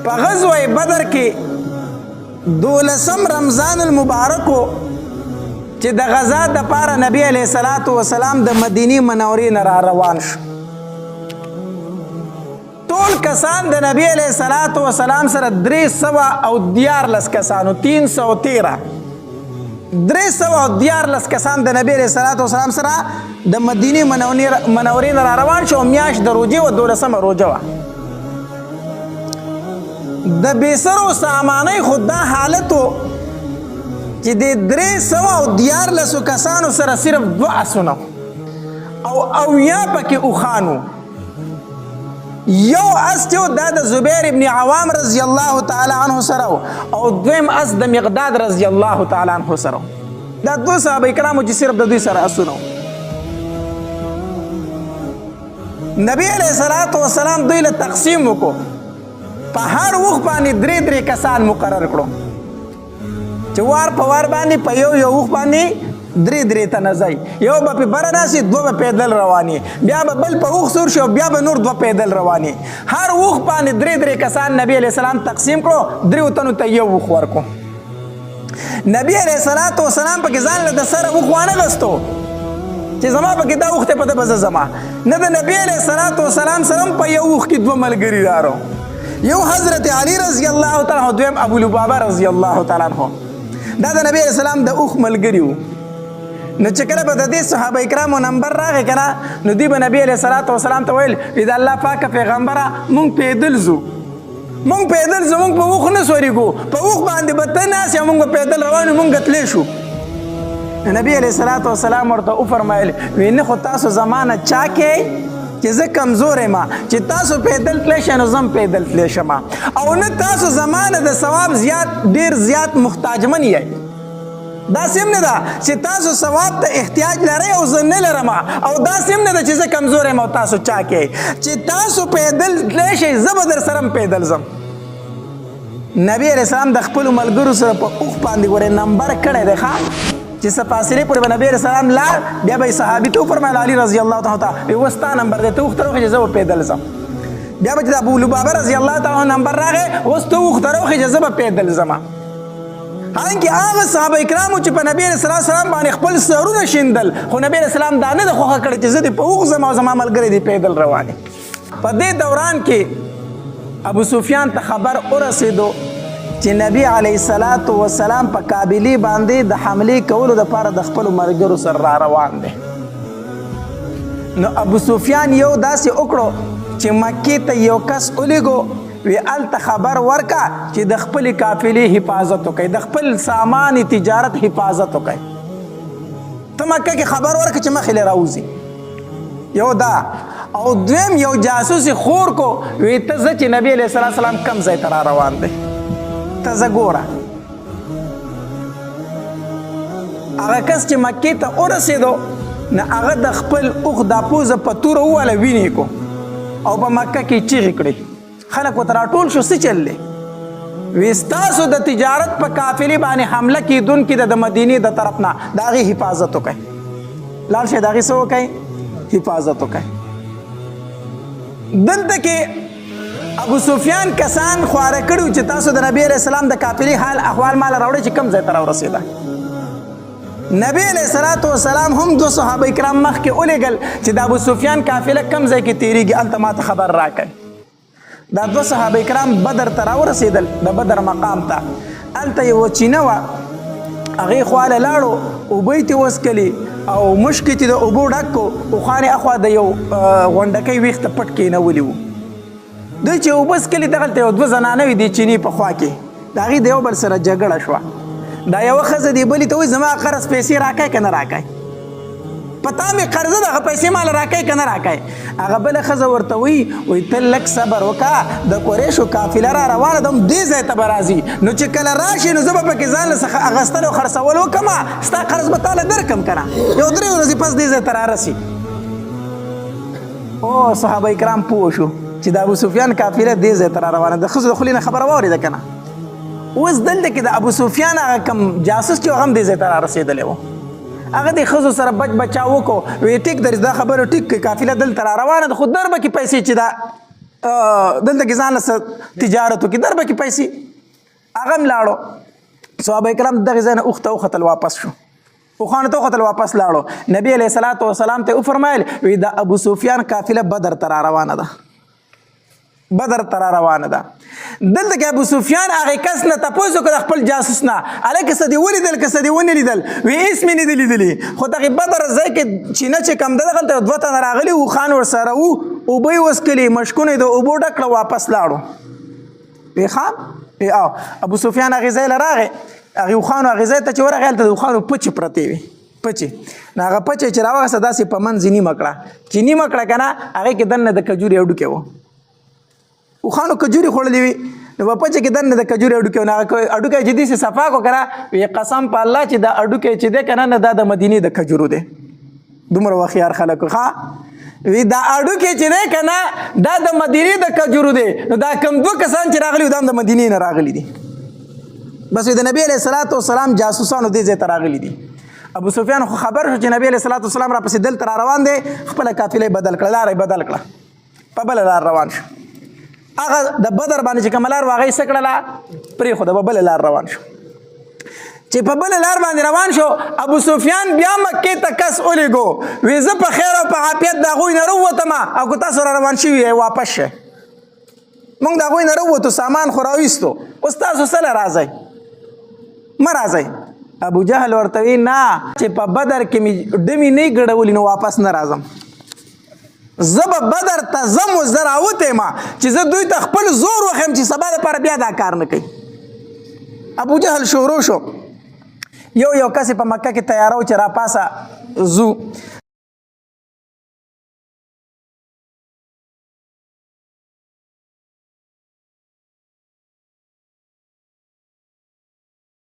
په غزوه بدر کې 12 رمضان المبارک چې د غزا دپاره نبی علیه الصلاة وسلام د مدینې منورې نه را روان شو. ټول کسان د نبی علیه الصلاة وسلام سره 314 کسانو 313 کسان د نبی علیه الصلاة وسلام سره د مدینې منورې نه را روان شو. میاشت د روژې وه 12مه روژه وه. د بېسرو سامانۍ خو دا حالت و چې د 314 کسانو سره صرف 2 اسونه او 80 پکې اوښانو. یو اس چې دا د زبیر ابن عوام رضی الله تعالی عنه سره او دویم اس د مقداد رضی الله تعالی عنه سره. دا 2 صحابه کرامو چې صرف د دوی سره اسونه. نبی علیه الصلاة وسلام دوی له تقسیم وکړو. په هر وخت باندې 3 کسان مقرر کړو چې وار په وار باندې په یو وخت باندې 3 تنه ځای. یو به په بره راسي 2 به پیدل رواني، بیا به بل په وخت سور شي بیا به نور 2 پیدل رواني. هر وخت باندې 3 کسان نبی علیه السلام تقسیم کړو. 3 تنو ته یو وخت ورکو. نبی علیه الصلاة وسلام پکې ځان له د سره وخت وانه غستو چې زما پکې دا وخت په ده به زه زما نه. د نبی علیه الصلاة وسلام سره په یو وخت کې 2 ملګري رارو. یو حضرت علی رضی الله تعالی عنہ، دویم ابو لبابه رضی الله تعالی عنہ. دا د نبی اسلام د اوخ ملګری وو. نو چې کله به د دې صحابه کرامو نمبر راغی کنه نو دوی به نبی علیه الصلاة وسلام ته ویل د الله پاک پیغمبره مونږ پیدل ځو، مونږ په اوخ نه سورېږو، په اوخ باندې به ته ناست یې، مونږ به پیدل روان یو، مونږ تللی شو. نبی علیه الصلاة وسلام ورته وفرمایل وی نه خو تاسو زمانه چا کې چې زه کمزور یم چې تاسو پیدل تللی شئ نو زه هم پیدل تللی شم، او نه تاسو زمانه د ثواب ډېر زیات محتاجمن یئ. داسې هم نه ده چې تاسو ثواب ته احتیاج لرئ او زه نه لرم، او داسې هم نه ده چې زه کمزور یم او تاسو چا کې چې تاسو پیدل تللی شئ زه به در سره هم پیدل ځم. نبی علیه السلام د خپلو ملګرو سره په اوښ باندې ګورې نمبر کړی دی ښه چې څه فاصلې پورې به نبی علیه السلام لاړ. بیا به یې صحابي ته وفرمیل علی رضی الله تعالی عنه اوس ستا نمبر دی ته اوښ ته راوخې چې زه به پیدل ځم. بیا به چې د ابو لبابه رضی الله تعالی عنه نمبر راغی اوس ته اوښ ته راوخې چې زه به پیدل ځم. حالانکې هغه صحابه کرامو چې په نبی علیه السلام باندې خپل سرونه شیندل، خو نبی علیه السلام دا نه ده خوښه کړې چې زه دې په اوښ ځم او زما ملګری دې پیدل روان دي. په دې دوران کې ابو سفیان ته خبر ورسېدو چې نبی علیه الصلاة وسلام په قابلي باندې د حملې کولو دپاره د خپلو ملګرو سره را روان دی. نو ابو سفیان یو داسې وکړو چې مکې ته یو کس ولیږو، وی هلته خبر ورکه چې د خپلې قافلې حفاظت وکړئ، د خپل سامان تجارت حفاظت وکړئ. ته مکه کې خبر ورکه چې مخې له راوځي. یو دا، او دویم یو جاسوس خور کو وی ته زه چې نبی علیه السلام کم ځای ته را روان دی ته زه ګوره. هغه کس چې مکې ته ورسېدو نه هغه د خپل اوښ دا پوزه په توره وواله وینې کو او په مکه کې چیغې کړې. خلک ورته راټول شو څه چل دی؟ وی ستاسو د تجارت په قافلې باندې حمله کېدونکي د مدینې د طرف نه د هغې حفاظت وکړئ. لاړ شئ د هغې څه وکړئ؟ حفاظت وکړئ. دلته کې ابو سفیان کسان خواره کړي چې تاسو د نبی علیه السلام د قافلې حال احوال مال راوړئ چې کوم ځای ته راورسېده. نبی علیه الصلاة وسلام هم 2 صحابه کرام مخکې ولیږل چې د ابو سفیان قافله کوم ځای کې تېرېږي هلته ماته خبر راکړئ. دا 2 صحابه کرام بدر ته راورسېدل، د بدر مقام ته. هلته یوه چینه وه، هغې خواله لاړو، اوبه یې ترې وڅکلې او مشکې چې د اوبو ډک کړو، اوښانې اخوا د یو غونډکۍ ویښته پټ کېنولي وو. دوی چې اوبه څکلې دغلته یو 2 زنانه وې دې چینې په خوا کې، د هغې د یو بل سره جګړه شوه. دا یوه ښځه دې بلې ته وایي زما قرض پیسې راکئ که نه راکئ، په تا مې قرضه ده هغه پیسې ماله راکئ که نه راکئ. هغه بله ښځه ورته وایي ته لږ صبر وکړه، د قریشو قافله را روانه ده دې ځای ته به راځي، نو چې کله راشي نو زه به پکې ځان له څخه اخیستل او خرڅول وکړم، ستا قرض به تاله درکړم که نه، یو 3 ورځې پس دې ځای ته رارسي. او صحابه کرام پوه شو چې د ابو سفیان قافله دې ځای ته را روانه ده. د ښځو د خولې نه خبره واورېده که نه. اوس دلته کې د ابو سفیان هغه کوم جاسوس چې هغه هم دې ځای ته را رسېدلی و، هغه د ښځو سره بچ بچا وکړو. وی ټیک درځ دا خبره ټیک کړئ، قافله دلته را روانه ده خو در به کې پیسې چې ده دلته کې ځان له تجارت وکړي در به کې پیسې هغه هم لاړو صحابه کرام دغې ځای نه اوښ ته وختل واپس شو اوښانو ته وختل واپس لاړو نبي علیه صلات وسلام ته وفرمایل وی د ابو سفیان قافله بدر ته را روانه ده بدر ته را روانه ده دلته کې ابو سفیان هغې کس نه تپوس وکړه د خپل جاسوس نه هلکه څه دې ولیدل که څه دې ونه لیدل وی هېڅ مې نه دي لیدلي خو دغې بدر ځای کې چینه چې کم ده دغلته دوه تنه راغلي اوښان ورسره وو اوبه یې وڅکلې مشکونه یې د اوبو ډک کړه واپس لاړو وی ښه وی او ابو سفیان هغې ځای له راغی هغې اوښانو هغې ځای ته چې ورغی هلته د اوښانو پچې پرتې وي پچې نو هغه پچې چې راوغسته داسې په منځ نیمه کړه چې نیمه کړه که نه هغې کې دننه د کجورې هډوکی و اوښانو کجوري خوړلې وي نو په پچه کې دننه د کجوري هډوکی و نو هغه هډوکی چې داسې صفا کړو که نه وی قسم په الله چې دا هډوکی چې دی که نه دا د مدینې د کجورو دی دومره وخیار خلک ښه وی دا هډوکی چې دی که نه دا د مدینې د کجورو دی نو دا کم دوه کسان چې راغلي دا هم د مدینې نه راغلي دي بس د نبی علیه صلات وسلام جاسوسانو دې ځای ته راغلي دي ابو سفیان خو خبر شو چې نبی علیه صلات وسلام را پسې دلته را روان دی خپله قافله بدل کړه لاره یې بدل کړه په بله لار روان شو هغه د بدر باندې چې کومه لار وه هغه یې څه کړله پرېښوده په بله لار روان شو چې په بله لار باندې روان شو ابو سفیان بیا مکې ته کس ولیږو وی زه په خیر او په عافیت د هغوی نه راووتم او که تاسو را روان شوي یې واپس شئ موږ د هغوی نه راووتو سامان خو راویستو اوس تاسو څه له راځئ مه راځئ ابو جهل ورته وی نه چې په بدر کې مې ډمې نه ګډولي نو واپس نه راځم زه به بدر ته ځم اوس زه راوتی ما چې زه دوی ته خپل زور وښیم چې سبا دپاره بیا دا کار نه کوي ابو جهل شروع شو یو کس په مکه کې تیاره و چې راپاسه ځو